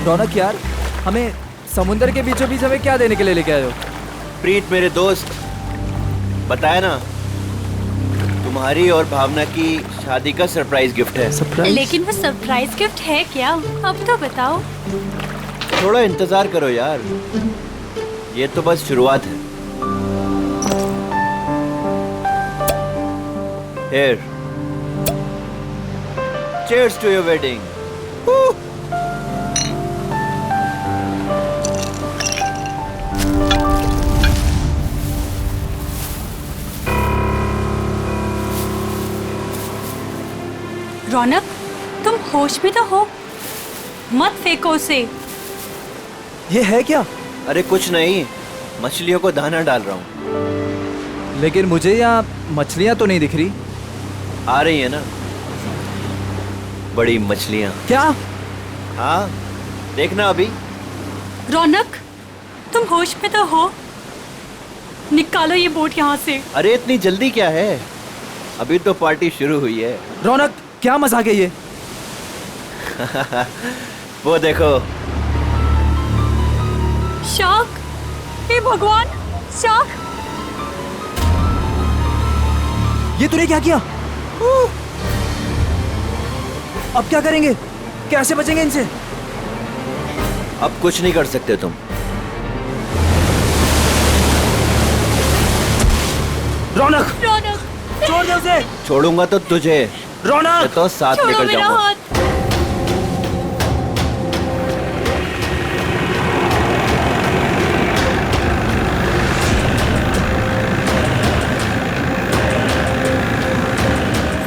रौनक यार, हमें समुंदर के बीचों बीच हमें क्या देने के लिए लेके आए हो? प्रीत मेरे दोस्त, बताया ना, तुम्हारी और भावना की शादी का सरप्राइज गिफ्ट है। सरप्राइज? लेकिन वो सरप्राइज गिफ्ट है क्या? अब तो बताओ। थोड़ा इंतजार करो यार, ये तो बस शुरुआत है। Here. Cheers to your wedding. Woo! रौनक, तुम होश में तो हो? मत फेंको उसे। ये है क्या? अरे कुछ नहीं, मछलियों को दाना डाल रहा हूँ। लेकिन मुझे यहाँ मछलियाँ तो नहीं दिख रही। आ रही है ना, बड़ी मछलियाँ। क्या? हाँ, देखना अभी। रौनक, तुम होश में तो हो? निकालो ये बोट यहाँ से। अरे इतनी जल्दी क्या है, अभी तो पार्टी शुरू हुई है। रौनक, क्या मजाक है ये? वो देखो। शार्क! हे भगवान, शार्क! ये तूने क्या किया? अब क्या करेंगे? कैसे बचेंगे इनसे? अब कुछ नहीं कर सकते तुम। रौनक! रौनक! छोड़ दे उसे! छोड़ूंगा तो तुझे, रौनक! मैं तो साथ छोड़ो लेकर मेरा जाऊंगा। हाथ।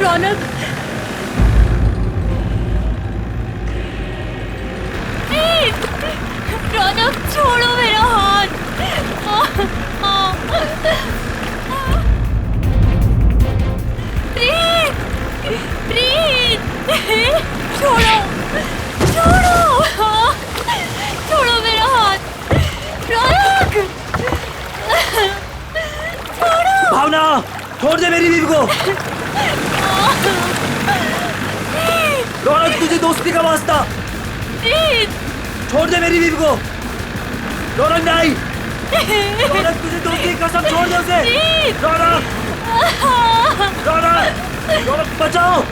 रौनक, रौनक, छोड़ो मेरा हाथ। प्रीत, प्रीत, छोड़ो, छोड़ो, छोड़ो मेरा हाथ। रौनक, छोड़ो। भावना, छोड़ दे मेरी बीवी को। रौनक, तुझे दोस्ती का वास्ता। प्रीत, छोड़ दे मेरी बीवी को। रौनक नहीं। रौनक, तुझे दोस्ती की कसम, छोड़ दे उसे। प्रीत। रौनक! रौनक! रौनक, बचाओ!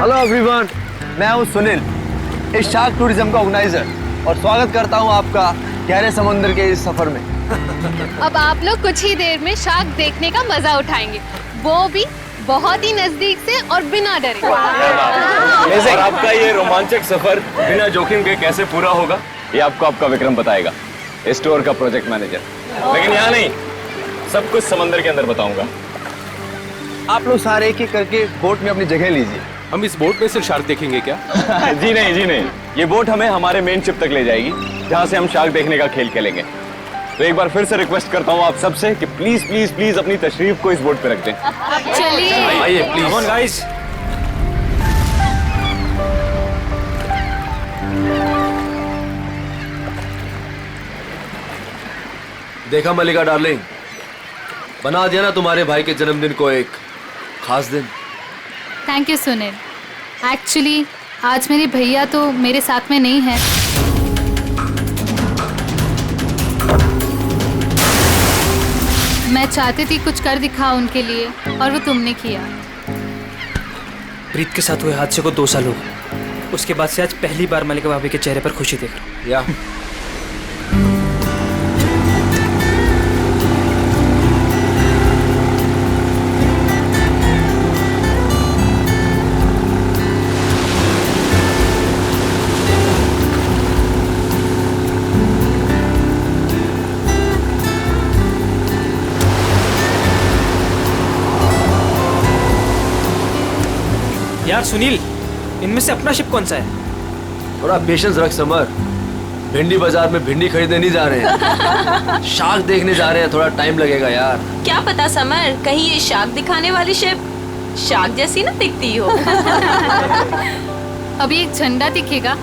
हेलो एवरीवन, मैं हूं सुनील, इस शार्क टूरिज्म का ऑर्गेनाइजर, और स्वागत करता हूं आपका गहरे समुद्र के इस सफर में। अब आप लोग कुछ ही देर में शार्क देखने का मजा उठाएंगे, वो भी बहुत ही नजदीक से और बिना डरे। और आपका ये रोमांचक सफर बिना जोखिम के कैसे पूरा होगा, ये आपको आपका विक्रम बताएगा, इस टूर का प्रोजेक्ट मैनेजर। लेकिन यहाँ नहीं, सब कुछ समंदर के अंदर बताऊंगा। आप लोग सारे एक एक करके बोट में अपनी जगह लीजिए। हम इस बोट में सिर्फ शार्क देखेंगे क्या? जी नहीं, जी नहीं, ये बोट हमें हमारे मेन शिप तक ले जाएगी, जहाँ से हम शार्क देखने का खेल खेलेंगे। तो एक बार फिर से रिक्वेस्ट करता हूँ आप सबसे कि प्लीज प्लीज प्लीज अपनी तशरीफ को इस बोट पे रख दें। चलिए, आइए प्लीज। Come on guys. देखा मलिका डार्लिंग, बना दिया ना तुम्हारे भाई के जन्मदिन को एक खास दिन। Thank you Sunil. एक्चुअली आज मेरे भैया तो मेरे साथ में नहीं है। मैं चाहती थी कुछ कर दिखाओ उनके लिए, और वो तुमने किया। प्रीत के साथ हुए हादसे को 2 साल हो गए। उसके बाद से आज पहली बार मलिका भाभी के चेहरे पर खुशी देख रहा हूं। या यार सुनील, इनमें से अपना शिप कौन सा है? थोड़ा पेशेंस रख समर। भिंडी बाजार में भिंडी खरीदने नहीं जा रहे हैं, शार्क देखने जा रहे हैं। थोड़ा टाइम लगेगा यार। क्या पता समर, कहीं ये शार्क दिखाने वाली शिप शार्क जैसी ना दिखती हो। अभी एक झंडा दिखेगा,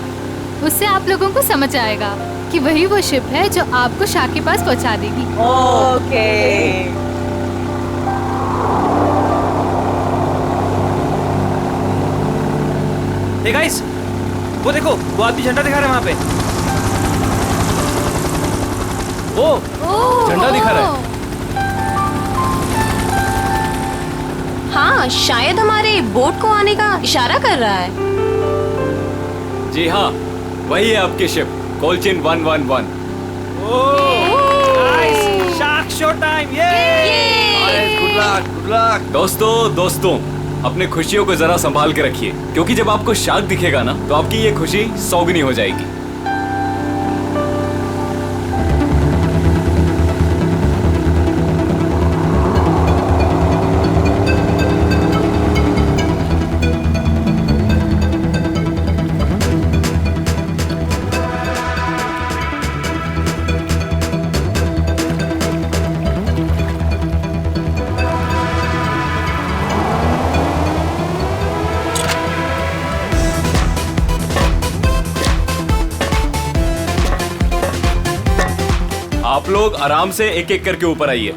उससे आप लोगों को समझ आएगा कि वही वो शिप है जो आपको शार्क के पास पहुंचा देगी। ओके। हे गाइस, वो देखो, वो आदमी झंडा दिखा रहा है वहाँ पे। ओ, झंडा दिखा रहा है। हाँ, शायद हमारे बोट को आने का इशारा कर रहा है। जी हाँ, वही है आपकी शिप कोलचिन 111। Nice, shark show time. ये गुड लक, गुड लक। दोस्तों, अपने खुशियों को जरा संभाल के रखिए, क्योंकि जब आपको शार्क दिखेगा ना, तो आपकी ये खुशी सौगुनी हो जाएगी। आप लोग आराम से एक एक करके ऊपर आइए।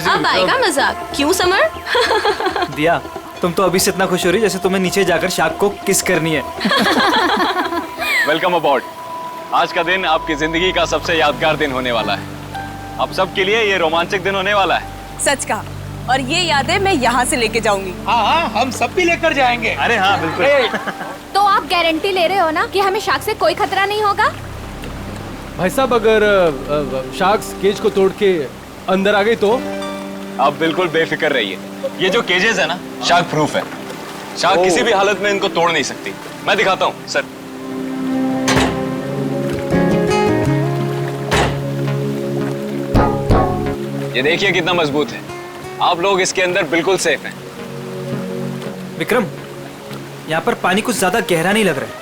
अब आएगा मजाक, क्यों समर? दिया, तुम तो अभी से इतना खुश हो रही जैसे तुम्हें नीचे जाकर शार्क को किस करनी है। वेलकम अबॉर्ड। आज का दिन आपकी जिंदगी का सबसे यादगार दिन होने वाला है। आप सबके लिए ये रोमांचक दिन होने वाला है। सच कहा, और ये यादें मैं यहाँ से लेके जाऊंगी। हाँ, हम सब भी लेकर जाएंगे। अरे हाँ, बिल्कुल। तो आप गारंटी ले रहे हो ना कि हमें शार्क से कोई खतरा नहीं होगा? भाई साहब, अगर शार्क्स केज को तोड़ के अंदर आ गई तो? आप बिल्कुल बेफिक्र रहिए। ये जो केजेस है ना, शार्क प्रूफ है। शार्क किसी भी हालत में इनको तोड़ नहीं सकती। मैं दिखाता हूँ सर। ये देखिए कितना मजबूत है। आप लोग इसके अंदर बिल्कुल सेफ हैं। विक्रम, यहाँ पर पानी कुछ ज्यादा गहरा नहीं लग रहा है।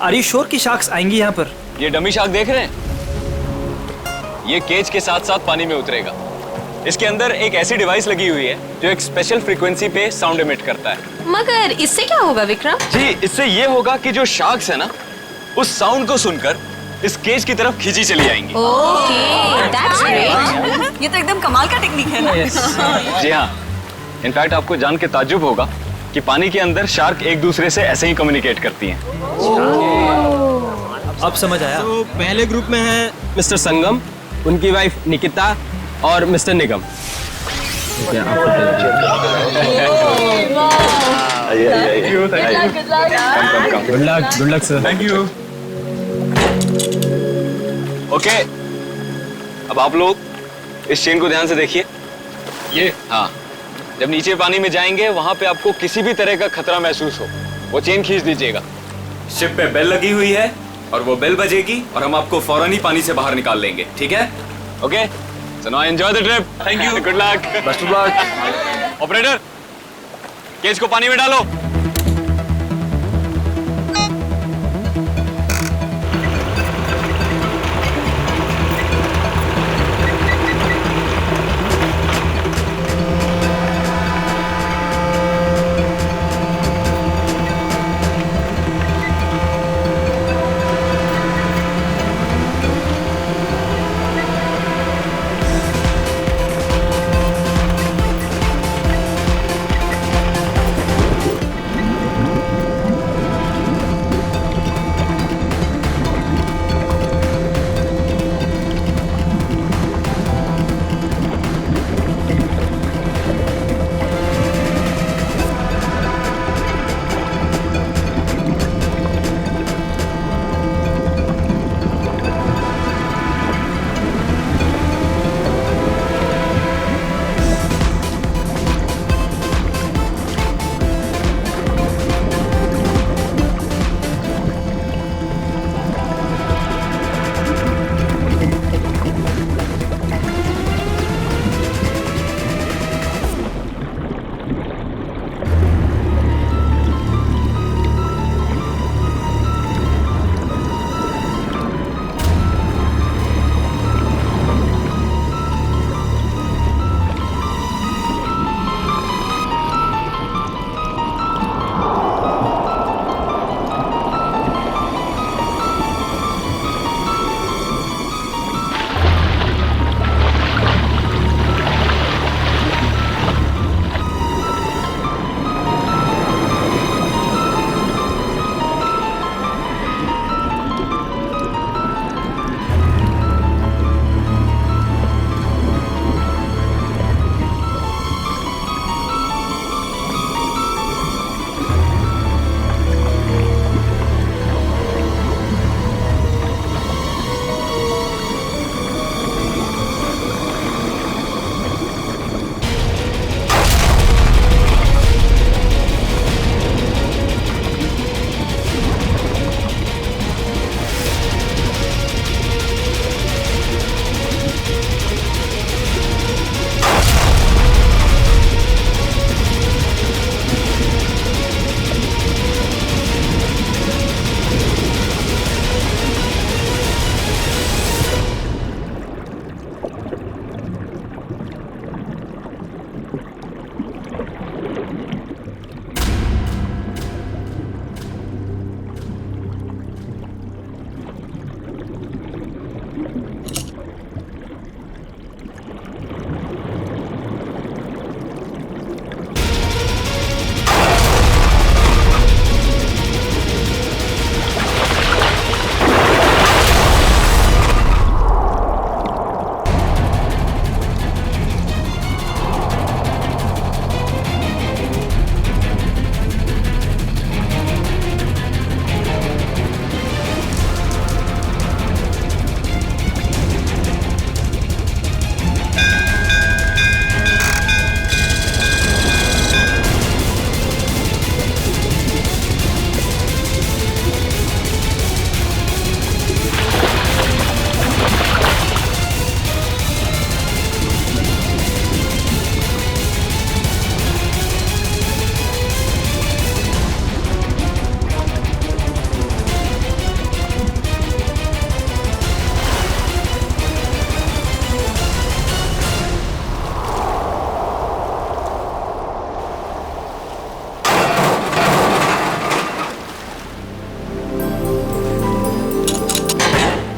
आर यू श्योर कि शार्क्स आएंगी यहाँ पर? ये डमी शार्क देख रहे हैं? ये केज के साथ साथ पानी में उतरेगा। इसके अंदर एक ऐसी डिवाइस लगी हुई है जो एक स्पेशल फ्रीक्वेंसी पे साउंड एमिट करता है। मगर इससे क्या होगा विक्रम? जी, इससे ये होगा कि जो शार्क्स है ना, उस साउंड को सुनकर इस केज की तरफ खींची चली आएंगी। Okay, that's great. ये तो एकदम कमाल का टेक्निक है ना। जी हाँ, इनफैक्ट आपको जान के ताज्जुब होगा कि पानी के अंदर शार्क एक दूसरे से ऐसे ही कम्युनिकेट करती हैं। अब समझ आया। तो पहले ग्रुप में है मिस्टर संगम, उनकी वाइफ निकिता और mister Nigam. Good luck sir. Thank you. Okay, अब आप लोग इस चेन को ध्यान से देखिए। ये हाँ, जब नीचे पानी में जाएंगे वहां पे आपको किसी भी तरह का खतरा महसूस हो, वो चेन खींच दीजिएगा। शिप पे बेल लगी हुई है और वो बेल बजेगी और हम आपको फौरन ही पानी से बाहर निकाल लेंगे, ठीक है? Okay, so now enjoy the trip. Thank you, good luck, best of luck. Operator, cage को पानी में डालो।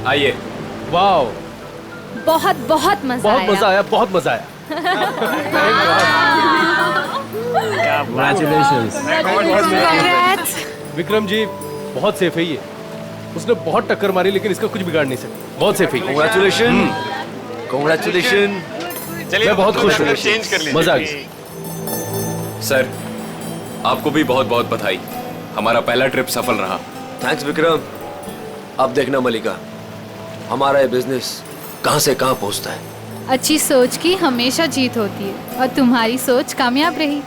आइए। वाओ, बहुत बहुत मजा बहुत आया। मजा आया, बहुत मजा आया। Congrats। विक्रम जी बहुत सेफ है ये। उसने बहुत टक्कर मारी लेकिन इसका कुछ बिगाड़ नहीं सकता। बहुत सेफ है। Congratulations, congratulations। चलिए मैं बहुत खुश हूँ। चेंज कर लीजिए। मजा आ गया। सर, आपको भी बहुत बहुत बधाई। हमारा पहला ट्रिप सफल रहा। थैंक्स विक्रम। अब देखना मलिका, हमारा ये बिजनेस कहाँ से कहाँ पहुँचता है। अच्छी सोच की हमेशा जीत होती है और तुम्हारी सोच कामयाब रही।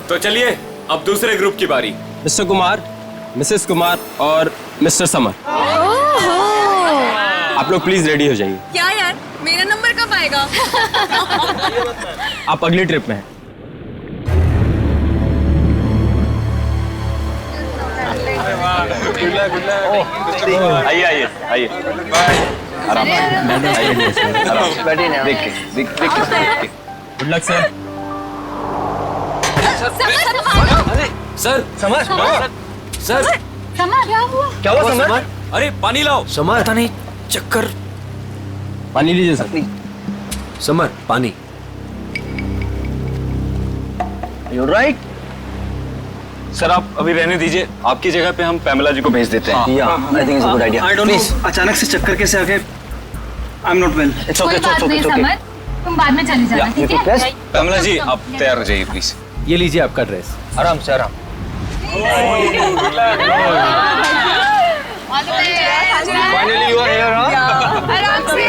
तो चलिए अब दूसरे ग्रुप की बारी। मिस्टर कुमार, मिसेस कुमार और मिस्टर समर, आप लोग प्लीज रेडी हो जाइए। क्या यार, मेरा नंबर कब आएगा? आप अगली ट्रिप में हैं। आइए आइए आइए। आराम बैठिए ना। देख के। Good luck sir. Sir summer, sir क्या हुआ? क्या हुआ समर? अरे पानी लाओ। समर, पता नहीं, चक्कर। पानी लीजिए सर। समर, पानी। You right. सर आप अभी रहने दीजिए, आपकी जगह पे हम पैमेला जी को भेज देते हैं। या I think it's a good idea. I don't know, अचानक से चक्कर कैसे आ गए। I am not well. It's okay, it's okay, it's okay. तुम बाद में चली जाना, ठीक है? पैमेला जी आप तैयार हो जाइए प्लीज। ये लीजिए आपका ड्रेस। आराम से आराम। Finally you are here. आराम से।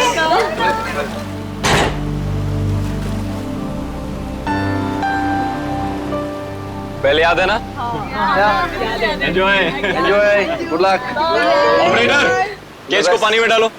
पहले याद है ना? Enjoy enjoy, good luck. Operator, cage को पानी में डालो।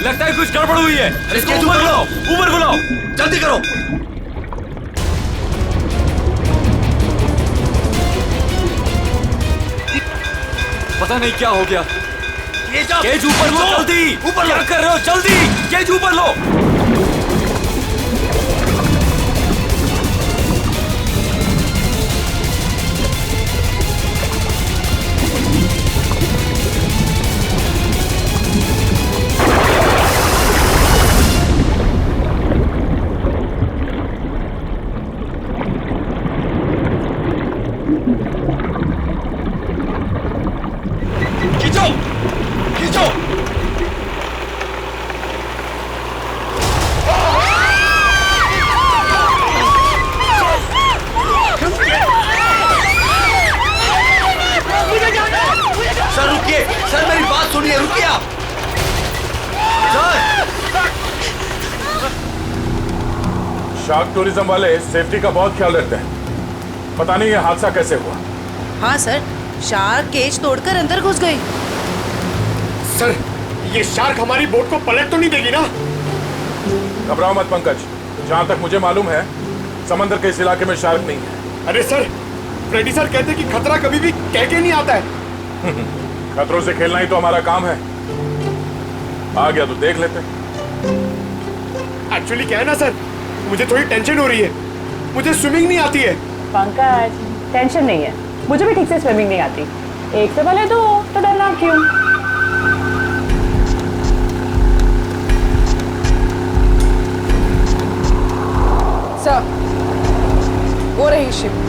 लगता है कुछ गड़बड़ हुई है। इसको ऊपर बुलाओ, ऊपर बुलाओ, जल्दी करो। पता नहीं क्या हो गया। केज ऊपर लो, जल्दी ऊपर। क्या कर रहे हो? जल्दी केज ऊपर लो। खींचो। शार्क टूरिज्म वाले सेफ्टी का बहुत ख्याल रखते हैं। पता नहीं ये हादसा कैसे हुआ। हाँ सर, शार्क केज तोड़कर अंदर घुस गई। सर, ये शार्क हमारी बोट को पलट तो नहीं देगी ना? घबराओ मत पंकज, जहाँ तक मुझे मालूम है समंदर के इस इलाके में शार्क नहीं है। अरे सर, फ्रेडी सर कहते हैं कि खतरा कभी भी कह के नहीं आता है। खतरों से खेलना ही तो हमारा काम है। आ गया तो देख लेते। एक्चुअली क्या है ना सर, मुझे थोड़ी टेंशन हो रही है। मुझे स्विमिंग नहीं आती है। पंकज, टेंशन नहीं है, मुझे भी ठीक से स्विमिंग नहीं आती। एक से भले दो तो डरना क्यों? सर, वो रही शिप।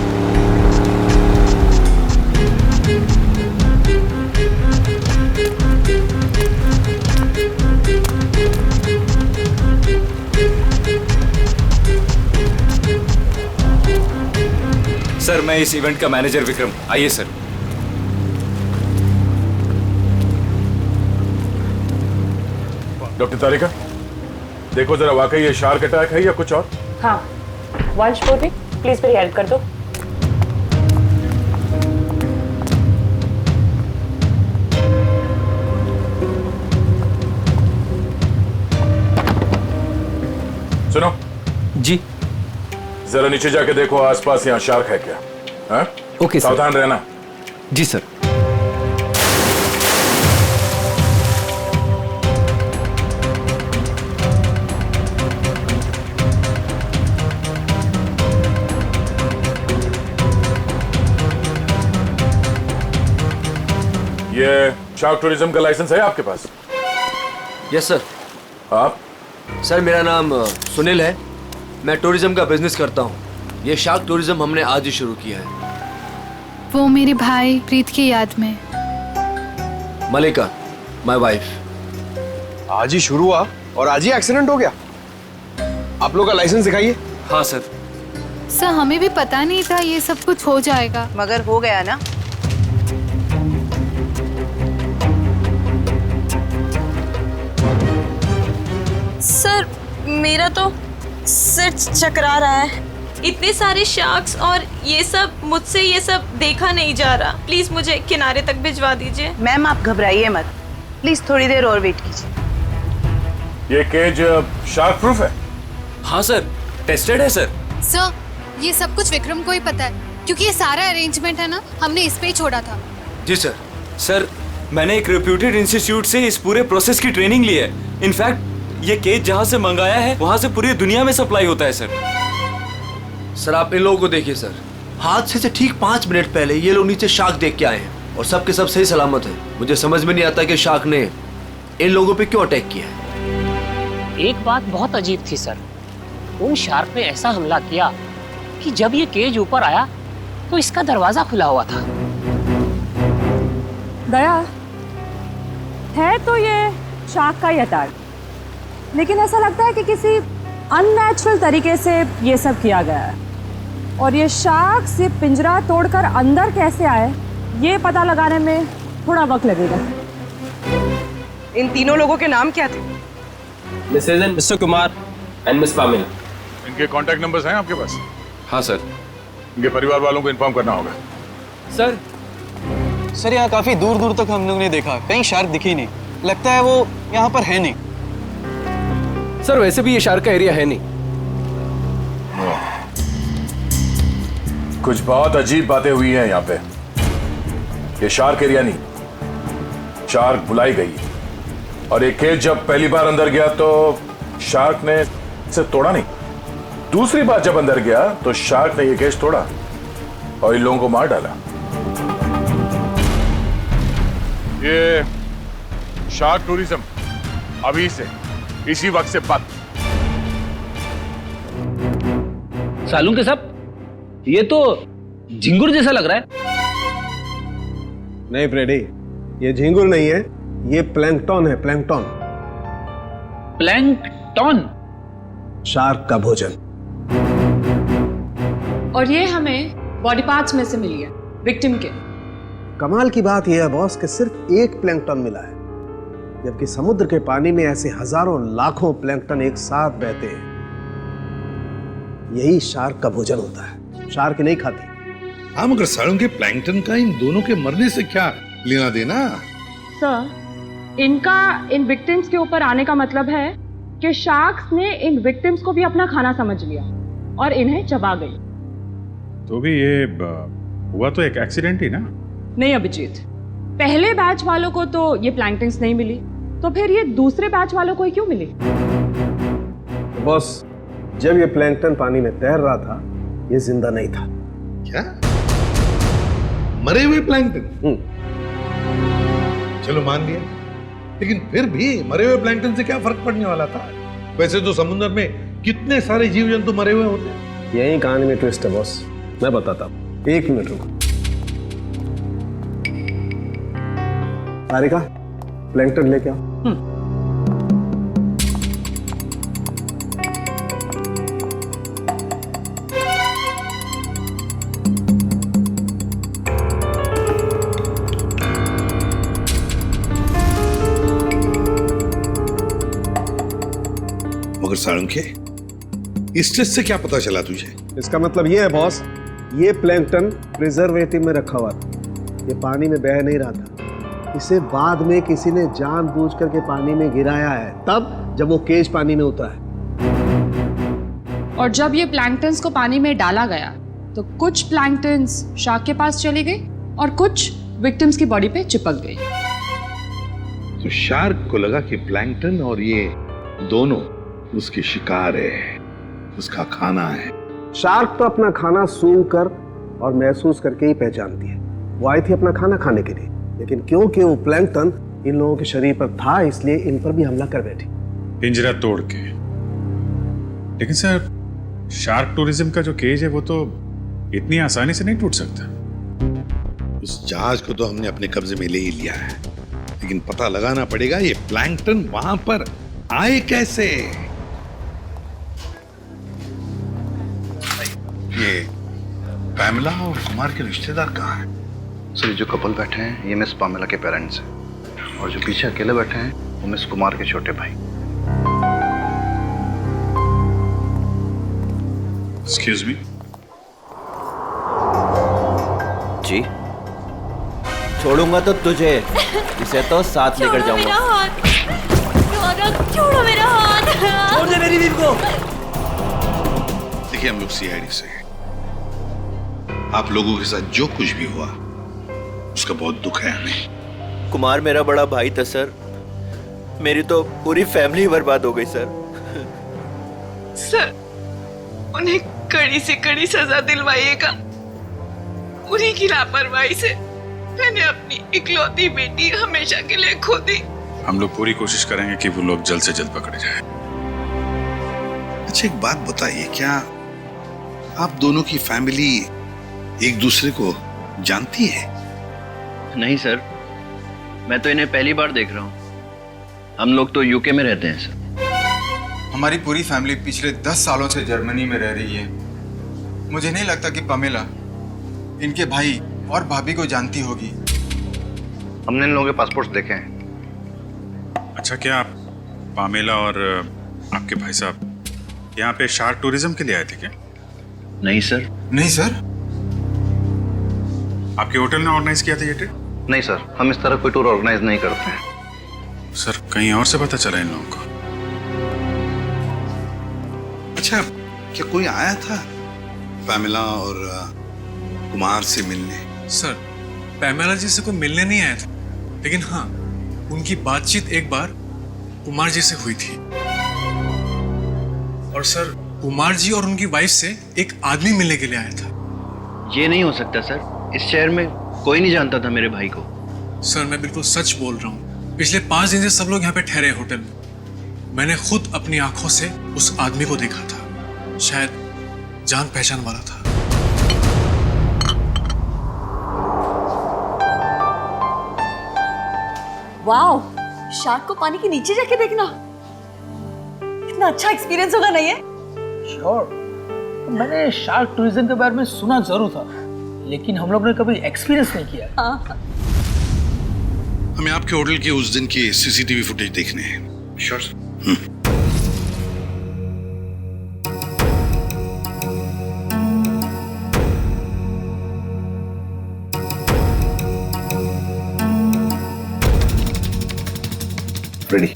सर, मैं इस इवेंट का मैनेजर विक्रम। आइए सर। डॉक्टर तारिका, देखो जरा वाकई ये शार्क अटैक है या कुछ और? हाँ, वंश बोली, प्लीज मेरी हेल्प कर दो। सुनो जी, जरा नीचे जाके देखो आसपास यहाँ शार्क है क्या। हाँ? Okay sir. सावधान रहना। जी सर। ये शार्क टूरिज्म का लाइसेंस है आपके पास? Yes sir. आप? सर, मेरा नाम सुनील है। मैं टूरिज्म का बिजनेस करता हूँ। ये शार्क टूरिज्म हमने आज ही शुरू किया है। वो मेरे भाई प्रीत की याद में। मलिका, माय वाइफ। आज ही शुरू हुआ और आज ही एक्सीडेंट हो गया। आप लोग का लाइसेंस दिखाइए। हाँ सर। सर, हमें भी पता नहीं था ये सब कुछ हो जाएगा। मगर हो गया ना। सर, मेरा तो सिर चकरा रहा है। इतने सारे शार्क्स और ये सब, मुझसे ये सब देखा नहीं जा रहा। प्लीज मुझे किनारे तक भिजवा दीजिए। मैम, आप घबराइए मत, प्लीज थोड़ी देर और वेट कीजिए। ये केज शार्क प्रूफ है? हाँ सर, टेस्टेड है सर। सर, ये सब कुछ विक्रम को ही पता है, क्योंकि ये सारा अरेंजमेंट है ना, हमने इस पे ही छोड़ा था। जी सर। सर, मैंने एक रेप्यूटेड इंस्टीट्यूट से इस पूरे प्रोसेस की ट्रेनिंग ली है। इनफैक्ट ये केज जहाँ से मंगाया है वहाँ से पूरी दुनिया में सप्लाई होता है सर। सर, आप इन लोगों को देखिए सर। हादसे से ठीक 5 मिनट पहले ये लोग नीचे शार्क देख के आए हैं और सबके सब सही सलामत है। मुझे समझ में नहीं आता कि शार्क ने इन लोगों पे क्यों अटैक किया है। एक बात बहुत अजीब थी सर, उन शार्क ने ऐसा हमला किया कि जब ये केज ऊपर आया तो इसका दरवाजा खुला हुआ था। दया है तो ये शार्क का ही अटैक, लेकिन ऐसा लगता है कि किसी अननेचुरल तरीके से ये सब किया गया है। और ये शार्क से पिंजरा तोड़कर अंदर कैसे आए, ये पता लगाने में थोड़ा वक्त लगेगा। इन तीनों लोगों के नाम क्या थे? Mrs and Mr Kumar and Miss Pamil. इनके कांटेक्ट नंबर्स हैं आपके पास? हाँ सर। इनके परिवार वालों को इन्फॉर्म करना होगा। सर, यहाँ काफी दूर दूर तक हम लोग ने देखा, कहीं शार्क दिखी नहीं। लगता है वो यहाँ पर है नहीं। सर, वैसे भी ये शार्क का एरिया है नहीं। कुछ बहुत अजीब बातें हुई हैं यहाँ पे। ये शार्क एरिया नहीं, शार्क बुलाई गई। और एक केज जब पहली बार अंदर गया तो शार्क ने इसे तोड़ा नहीं। दूसरी बार जब अंदर गया तो शार्क ने ये केज तोड़ा और इन लोगों को मार डाला। ये शार्क टूरिज्म अभी से इसी वक्त से बंद। सालून के साहब, ये तो झिंगुर जैसा लग रहा है। नहीं फ्रेडी, ये झिंगुर नहीं है, ये प्लैंकटन है। प्लैंकटन। प्लैंकटन? शार्क का भोजन। और ये हमें बॉडी पार्ट्स में से मिली है, विक्टिम के। कमाल की बात यह है बॉस कि सिर्फ एक प्लैंकटन मिला है, जबकि समुद्र के पानी में ऐसे हजारों लाखों प्लैंकटन एक साथ बहते हैं। यही शार्क का भोजन होता है। शार्क नहीं खाती। हाँ, मगर सालों के प्लैंकटन का इन दोनों के मरने से क्या लेना देना? सर, इनका इन विक्टिम्स के ऊपर आने का मतलब है कि शार्क्स ने इन विक्टिम्स को भी अपना खाना समझ लिया और इन्हें चबा गई। तो भी ये हुआ तो एक एक्सीडेंट ही ना? नहीं अभिजीत, पहले बैच वालों को तो ये प्लैंकटन्स नहीं मिली, तो फिर ये दूसरे बैच वालों को ही क्यों मिली? बॉस, जब ये प्लैंकटन पानी में तैर रहा था, ये जिंदा नहीं था। क्या? मरे हुए प्लैंकटन? चलो मान लिया, लेकिन फिर भी मरे हुए प्लैंकटन से क्या फर्क पड़ने वाला था? वैसे तो समुद्र में कितने सारे जीव जंतु मरे हुए होते हैं। यही कहानी में ट्विस्ट है बॉस, मैं बताता हूँ। 1 मिनट रुको। तारिका, प्लैंकटन लेके आओ। मगर साळुंखे, इस टेस्ट से क्या पता चला तुझे? इसका मतलब ये है बॉस, ये प्लैंकटन प्रिजर्वेटिव में रखा हुआ था। ये पानी में बह नहीं रहा था। इसे बाद में किसी ने जानबूझ करके पानी में गिराया है, तब जब वो केज पानी में उतरा है। और जब ये प्लैंकटन्स को पानी में डाला गया तो कुछ प्लैंकटन्स शार्क के पास चली गई और कुछ विक्टिम्स की बॉडी पे चिपक गई। तो शार्क को लगा कि प्लैंकटन और ये दोनों उसके शिकार है, उसका खाना है। शार्क तो अपना खाना सूंघ कर और महसूस करके ही पहचानती है। वो आई थी अपना खाना खाने के लिए, लेकिन क्योंकि वो प्लैंकटन इन लोगों के शरीर पर था, इसलिए इन पर भी हमला कर बैठी। पिंजरा तोड़ के। लेकिन सर, शार्क टूरिज्म का जो केज है वो तो इतनी आसानी से नहीं टूट सकता। उस जहाज को तो हमने अपने कब्जे में ले ही लिया है, लेकिन पता लगाना पड़ेगा ये प्लैंकटन वहां पर आए कैसे। ये पैमेला और कुमार के रिश्तेदार कहाँ हैं? सर, जो कपल बैठे हैं ये मिस पामेला के पेरेंट्स हैं, और जो पीछे अकेले बैठे हैं वो मिस कुमार के छोटे भाई। Excuse me. जी, छोड़ूंगा तो तुझे, इसे तो साथ लेकर जाऊंगा। छोड़ो मेरा हाथ। छोड़ दे मेरी बीवी को। देखिए, हम लोग सीआईडी से हैं। आप लोगों के साथ जो कुछ भी हुआ उसका बहुत दुख है हमें। कुमार मेरा बड़ा भाई था सर, मेरी तो पूरी फैमिली बर्बाद हो गई सर। सर, उन्हें कड़ी से कड़ी सजा दिलवाइएगा। उन्हीं की लापरवाही से मैंने अपनी इकलौती बेटी हमेशा के लिए खो दी। हम लोग पूरी कोशिश करेंगे कि वो लोग जल्द से जल्द पकड़े जाएं। अच्छा, एक बात बताइए, क्या आप दोनों की फैमिली एक दूसरे को जानती है? नहीं सर, मैं तो इन्हें पहली बार देख रहा हूँ। हम लोग तो यूके में रहते हैं सर। हमारी पूरी फैमिली पिछले 10 सालों से जर्मनी में रह रही है। मुझे नहीं लगता कि पामेला इनके भाई और भाभी को जानती होगी। हमने इन लोगों के पासपोर्ट देखे हैं। अच्छा, क्या आप पामेला और आपके भाई साहब यहाँ पे शार्क टूरिज्म के लिए आए थे क्या? नहीं सर। नहीं सर? आपके होटल ने ऑर्गेनाइज किया था ये ट्रिप? नहीं सर, हम इस तरह कोई टूर ऑर्गेनाइज नहीं करते हैं। सर, कहीं और से पता चला इन लोगों को? अच्छा, क्या कोई आया था पैमेला और कुमार से मिलने? सर, पैमेला जी से कोई मिलने नहीं आया था, लेकिन हाँ, उनकी बातचीत एक बार कुमार जी से हुई थी। और सर, कुमार जी और उनकी वाइफ से एक आदमी मिलने के लिए आया था। ये नहीं हो सकता सर, इस शहर में कोई नहीं जानता था मेरे भाई को। सर, मैं बिल्कुल सच बोल रहा हूँ। पिछले 5 दिन से सब लोग यहाँ पे ठहरे हैं होटल में। मैंने खुद अपनी आंखों से उस आदमी को देखा था। शायद जान पहचान वाला था। वाओ, शार्क को पानी के नीचे जाके देखना कितना अच्छा एक्सपीरियंस होगा, नहीं है? श्योर। मैंने शार्क टूरिज्म के बारे में सुना जरूर था, लेकिन हम लोग ने कभी एक्सपीरियंस नहीं किया। हमें आपके होटल के उस दिन की सीसीटीवी फुटेज देखने हैं। श्योर। रेडी।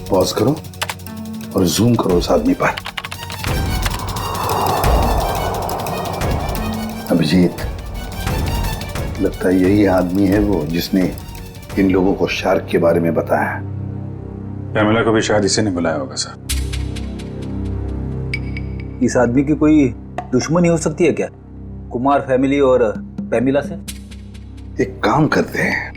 पॉज करो और जूम करो उस आदमी पर। अभिजीत, लगता है यही आदमी है वो जिसने इन लोगों को शार्क के बारे में बताया है। पैमेला को भी शायद इसी ने बुलाया होगा सर। इस आदमी की कोई दुश्मनी हो सकती है क्या, कुमार फैमिली और पैमेला से? एक काम करते हैं,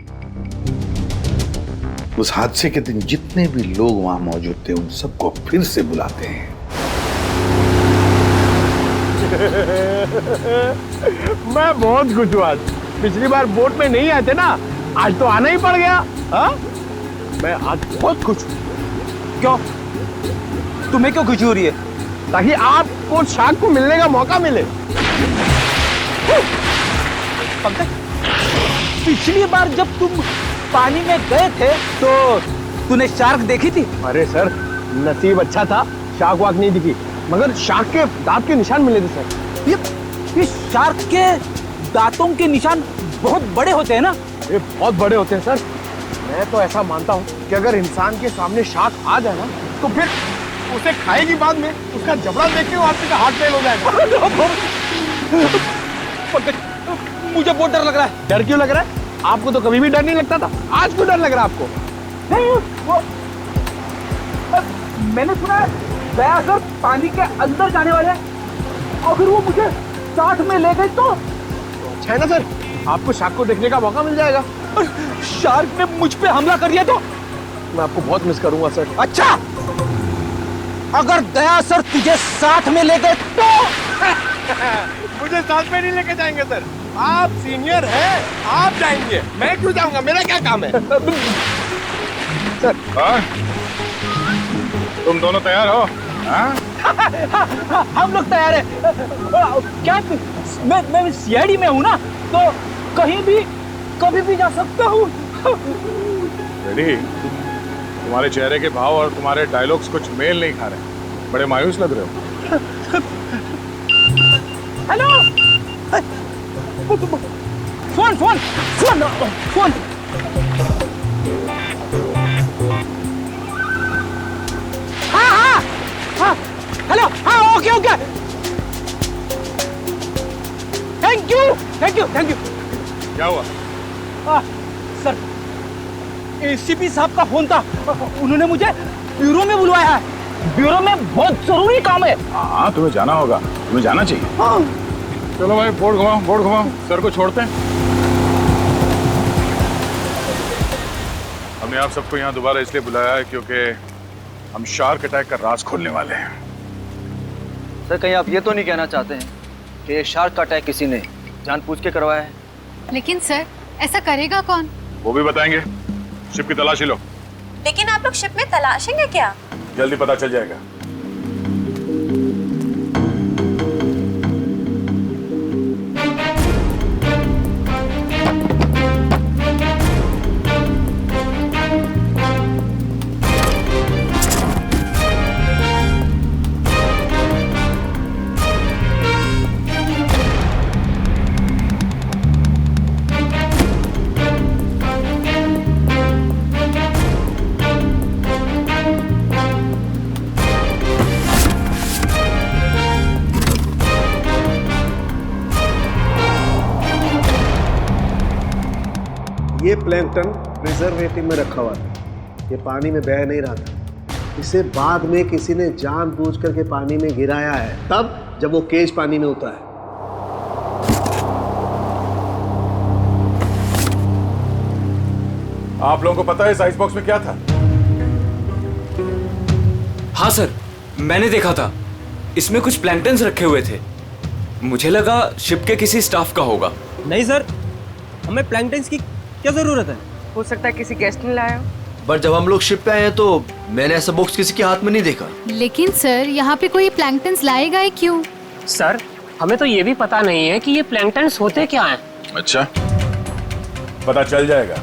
उस हादसे के दिन जितने भी लोग वहां मौजूद थे उन सबको फिर से बुलाते हैं। मैं बहुत खुश हूँ आज। पिछली बार बोट में नहीं आए थे ना, आज तो आना ही पड़ गया। हाँ? मैं आज बहुत खुश हूँ। क्यों? तुम्हें क्यों खुशी हो रही है? ताकि आपको शार्क को मिलने का मौका मिले। पिछली बार जब तुम पानी में गए थे तो तूने शार्क देखी थी? अरे सर, नसीब अच्छा था, शार्क वाक नहीं दिखी, मगर शार्क के दांत के निशान मिले थे सर। ये शार्क के दांतों के निशान बहुत बड़े होते हैं ना? ये बहुत बड़े होते हैं सर। मैं तो ऐसा मानता हूँ कि अगर इंसान के सामने शार्क आ जाए ना तो फिर उसे खाएगी बाद में, उसका जबड़ा देख के वो आदमी का हार्ट फेल हो जाएगा। मुझे बहुत डर लग रहा है। डर क्यों लग रहा है? आपको तो कभी भी डर नहीं लगता था, आज क्यों डर लग रहा है आपको? नहीं, वो मैंने सुना है दया सर पानी के अंदर जाने वाले हैं और फिर वो मुझे साथ में ले गए तो अच्छा है ना सर, आपको शार्क को देखने का मौका मिल जाएगा। शार्क ने मुझ पे हमला कर दिया तो मैं आपको बहुत मिस करूंगा सर। अच्छा, अगर दया सर तुझे साथ में ले गए तो? मुझे साथ में नहीं लेके जाएंगे सर, आप सीनियर हैं, आप जाएंगे, मैं क्यों जाऊंगा, मेरा क्या काम है? सर तुम दोनों तैयार हो? हम लोग तैयार हैं। क्या मैं सीआईडी में हूँ ना, तो कहीं भी कभी भी जा सकता हूँ। रेडी? तुम्हारे चेहरे के भाव और तुम्हारे डायलॉग्स कुछ मेल नहीं खा रहे, बड़े मायूस लग रहे हो। Hello, phone phone phone phone. हाँ हाँ हाँ, हेलो, हाँ okay okay, thank you thank you thank you. क्या हुआ? सर, एसीपी साहब का फोन था, उन्होंने मुझे ब्यूरो में बुलवाया है। ब्यूरो में बहुत जरूरी काम है। हाँ, तुम्हें जाना होगा, तुम्हें जाना चाहिए। हाँ। चलो भाई, बोर्ड घुमाओ, सर को छोड़ते हैं। हमने आप सबको यहाँ दोबारा इसलिए बुलाया है क्योंकि हम शार्क अटैक का राज खोलने वाले हैं। सर, कहीं आप ये तो नहीं कहना चाहते हैं कि ये शार्क का अटैक किसी ने जानबूझ के करवाया है? लेकिन सर, ऐसा करेगा कौन? वो भी बताएंगे। शिप की तलाशी लो। लेकिन आप लोग शिप में तलाशेंगे क्या? जल्दी पता चल जाएगा। ये प्लैंकटन प्रिजर्वेटिव में रखा हुआ था, ये पानी में बह नहीं रहा था। इसे बाद में किसी ने जानबूझ करके पानी में गिराया है, तब जब वो केज पानी में होता है। आप लोगों को पता है इस आइस बॉक्स में क्या था? हाँ सर, मैंने देखा था, इसमें कुछ प्लैंकटन्स रखे हुए थे। मुझे लगा शिप के किसी स्टाफ का होगा। नहीं सर, हमें प्लैंकटन्स की क्या जरूरत है? हो सकता है किसी गेस्ट ने लाया हो। पर जब हम लोग शिप पे आए हैं तो मैंने ऐसा बॉक्स किसी के हाथ में नहीं देखा। लेकिन सर, यहाँ पे कोई प्लैंकटन्स लाए गए क्यों? सर, हमें तो ये भी पता नहीं है कि ये प्लैंकटन्स होते क्या हैं। अच्छा, पता चल जाएगा।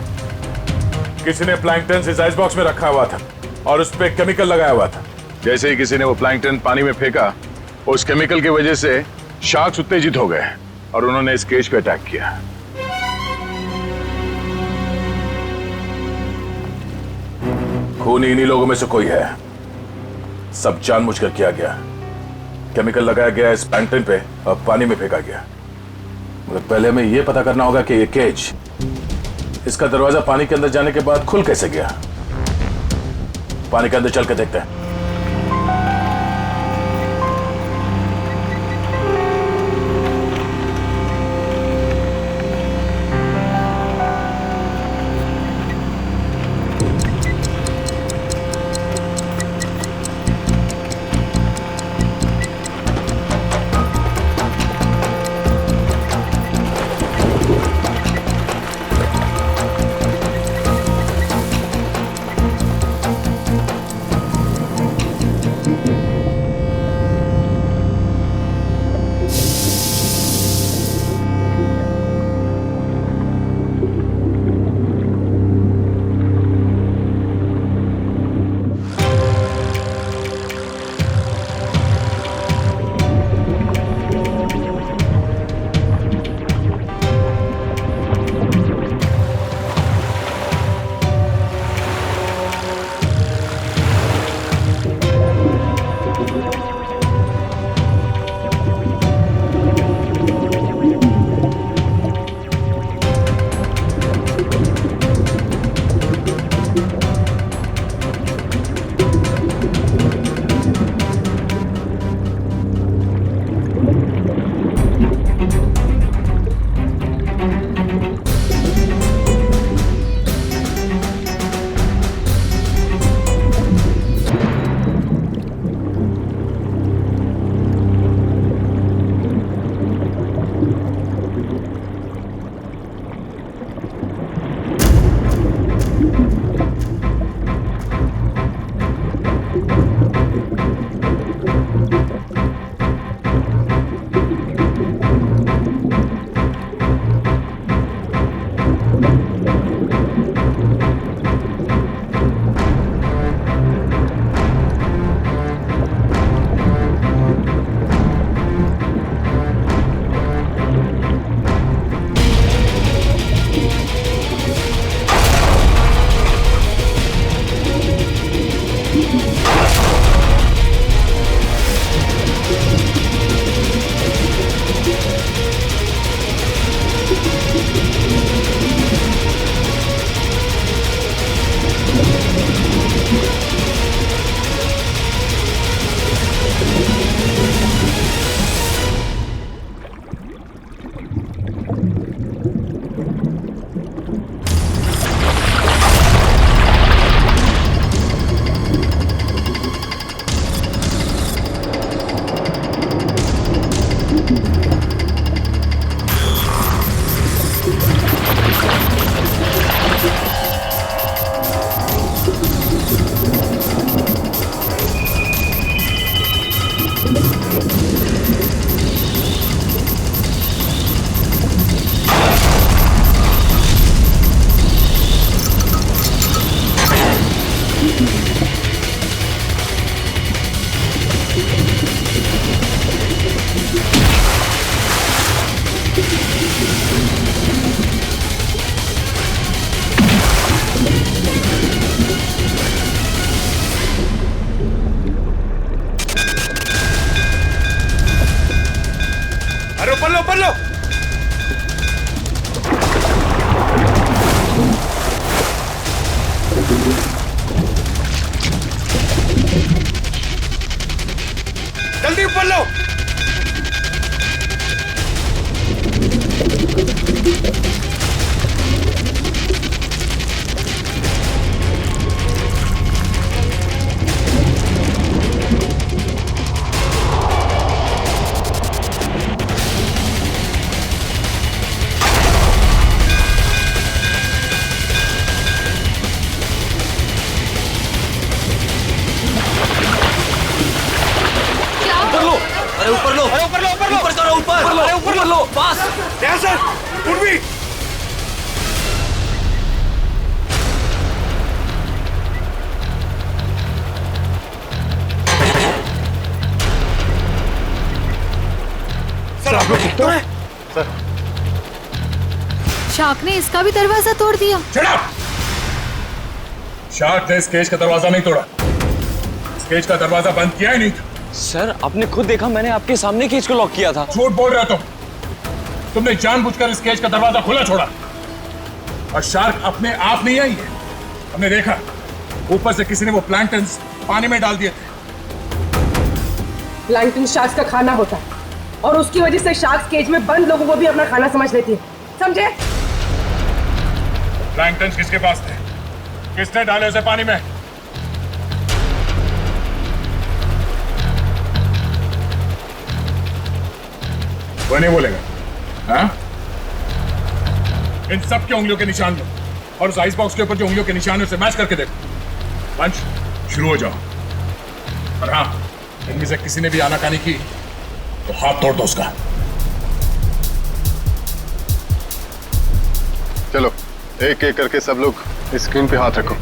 किसी ने प्लैंकटन इस आइस बॉक्स में रखा हुआ था और उस पे केमिकल लगाया हुआ था। जैसे ही किसी ने वो प्लैंकटन पानी में फेंका, उस केमिकल की वजह से शार्क्स उत्तेजित हो गए और उन्होंने इस केज पे अटैक किया। खून इन्हीं लोगों में से कोई है। सब जानबूझकर किया गया। केमिकल लगाया गया इस प्लैंकटन पे और पानी में फेंका गया। मगर पहले हमें यह पता करना होगा कि ये केज, इसका दरवाजा पानी के अंदर जाने के बाद खुल कैसे गया। पानी के अंदर चल के देखते हैं। जल्दी ऊपर लो। शार्क ने इसका भी दरवाजा तोड़ दिया। शार्क ने इस केज का दरवाजा नहीं तोड़ा, इस केज का दरवाजा बंद किया ही नहीं था। सर आपने खुद देखा, मैंने आपके सामने केज को लॉक किया था। झूठ बोल रहे हो तुमने जानबूझकर इस केज का दरवाजा खुला छोड़ा। और शार्क अपने आप नहीं आई है, हमने देखा ऊपर से किसी ने वो प्लैंक्टन्स पानी में डाल दिए थे। प्लैंक्टन शार्क्स का खाना होता है और उसकी वजह से शार्क्स केज में बंद लोगों को भी अपना खाना समझ लेती है, समझे? प्लैंक्टन्स किसके पास थे? किसने डाले उसे पानी में? वो नहीं बोलेगा। हाँ? इन सब की उंगलियों के निशान लो और उस आइस बॉक्स के ऊपर जो उंगलियों के निशान है उसे मैच करके देखो। पंच शुरू हो जाओ। और हाँ, इनमें से किसी ने भी आनाकानी की तो हाथ तोड़ दो उसका। चलो एक एक करके सब लोग स्क्रीन पे हाथ रखो।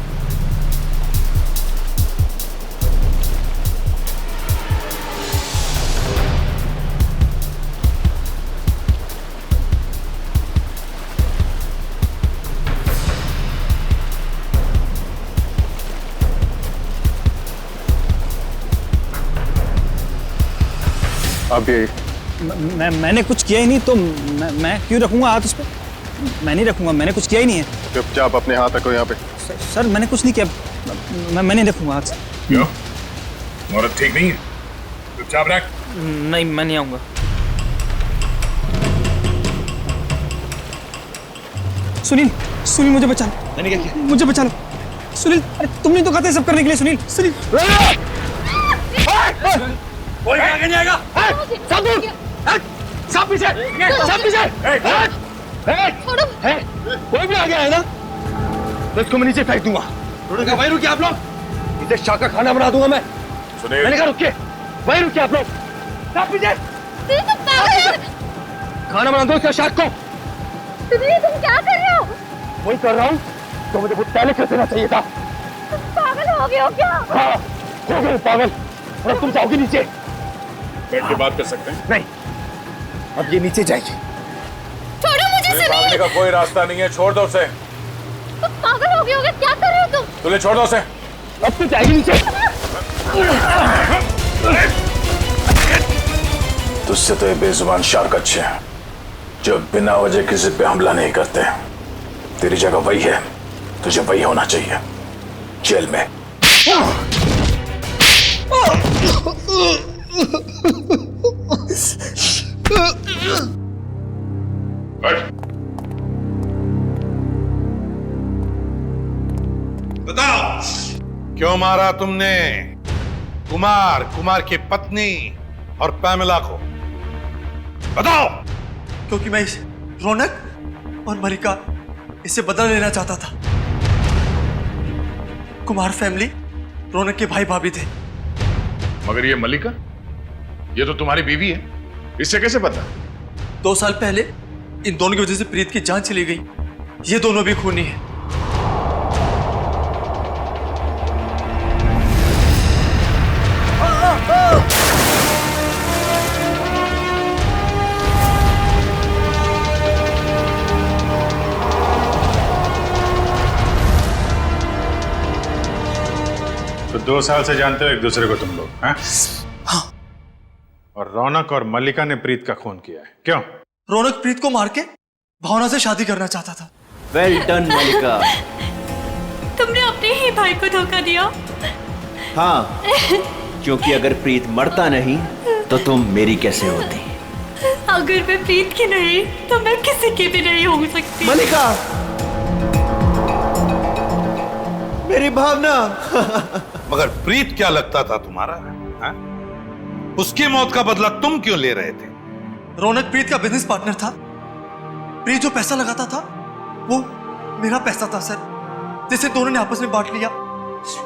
अब ये मैंने कुछ किया ही नहीं तो मैं क्यों रखूंगा हाथ उस पर? मैं नहीं रखूंगा, मैंने कुछ किया ही नहीं है। चुपचाप अपने हाथ रखो यहाँ पे। सर मैंने कुछ नहीं किया, मैं नहीं रखूंगा हाथ से। क्यों? औरत ठीक नहीं है? चुपचाप रख। नहीं, मैं नहीं आऊंगा। सुनील, सुनील मुझे बचा लो। मैंने क्या किया? मुझे बचा लो सुनील। अरे तुमने तो कहा था सब करने के लिए। सुनील, सुनील कोई आगे नहीं आएगा। सब दूर, सब पीछे, सब पीछे। कोई भी आगे आए ना तो इसको मैं नीचे फेंक दूंगा। वहीं रुकिए आप लोग, इसे शाह का खाना बना दूंगा मैं। मैंने कहा रुकिए, वहीं रुकिए आप लोग। सब पीछे, खाना बना दो इसका शाह को। तुम क्या कर रहे हो? वही कर रहा हूँ तो मुझे बहुत पहले कर देना चाहिए था। तुम पागल हो गए हो क्या? हाँ, हो गए पागल। और तुम जाओगे नीचे। बैठ के बात कर सकते हैं? नहीं, अब ये नीचे जाएगी। छोड़ो मुझे सुनील। भागने का कोई रास्ता नहीं है, छोड़ दो उसे। तुम पागल हो गए होगे, क्या कर रहे हो तुम? तुझे छोड़ दो उसे। अब तो जाएगी नीचे। तुझसे तो ये बेजुबान शार्क अच्छे हैं जो बिना वजह किसी पे हमला नहीं करते। तेरी जगह वही है, तुझे वही होना चाहिए, जेल में। बताओ क्यों मारा तुमने कुमार की पत्नी और पैमेला को? बताओ। क्योंकि मैं रौनक और मलिका इससे बदला लेना चाहता था। कुमार फैमिली रौनक के भाई भाभी थे। मगर ये मलिका, ये तो तुम्हारी बीवी है, इससे कैसे पता? 2 साल पहले इन दोनों की वजह से प्रीत की जान चली गई। ये दोनों भी खूनी हैं। तो 2 साल से जानते हो एक दूसरे को तुम लोग? हाँ? और रौनक और मल्लिका ने प्रीत का खून किया है, क्यों? रौनक प्रीत को मार के भावना से शादी करना चाहता था। वेल डन मल्लिका। तुमने अपने ही भाई को धोखा दिया। हाँ, क्योंकि अगर प्रीत मरता नहीं तो तुम मेरी कैसे होती? अगर मैं प्रीत की नहीं तो मैं किसी की भी नहीं हो सकती। मल्लिका, मेरी भावना। मगर प्रीत क्या लगता था तुम्हारा? हाँ? उसकी मौत का बदला तुम क्यों ले रहे थे? रौनक प्रीत का बिजनेस पार्टनर था। प्रीत जो पैसा लगाता था वो मेरा पैसा था सर, जिसे दोनों ने आपस में बांट लिया।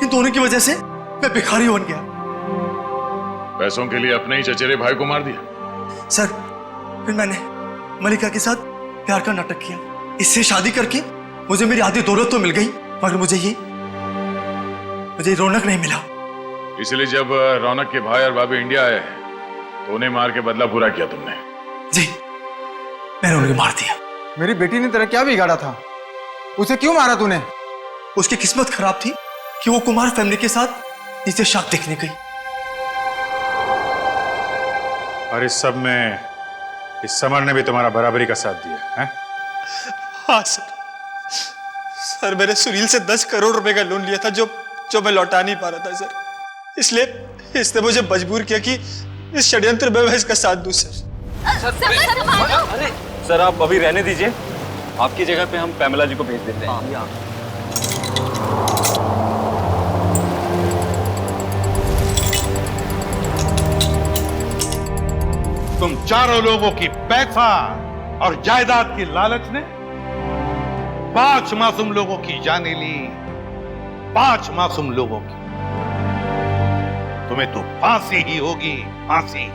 इन दोनों की वजह से मैं भिखारी बन गया। पैसों के लिए अपने ही चचेरे भाई को मार दिया? सर फिर मैंने मलिका के साथ प्यार का नाटक किया। इससे शादी करके मुझे मेरी आधी दौलत तो मिल गई, मगर मुझे रौनक नहीं मिला। इसलिए जब रौनक के भाई और भाभी इंडिया आए तो उन्हें मार के बदला पूरा किया तुमने? जी, मैंने उन्हें मार दिया। मेरी बेटी ने तेरा क्या बिगाड़ा था? उसे क्यों मारा तूने? उसकी किस्मत खराब थी कि वो कुमार फैमिली के साथ नीचे शार्क देखने गई। और इस सब में इस समर ने भी तुम्हारा बराबरी का साथ दिया है? हाँ सर। सर मैंने सुनील से 10 करोड़ रुपए का लोन लिया था जो मैं लौटा नहीं पा रहा था सर। इसलिए इसने मुझे मजबूर किया कि इस षड्यंत्र में मैं इसका साथ दूं सर। अरे सर आप अभी रहने दीजिए, आपकी जगह पे हम पैमेला जी को भेज देते हैं। तुम चारों लोगों की पैसा और जायदाद की लालच ने 5 मासूम लोगों की जानें ली, 5 मासूम लोगों की। तुम्हें तो फांसी ही होगी, फांसी।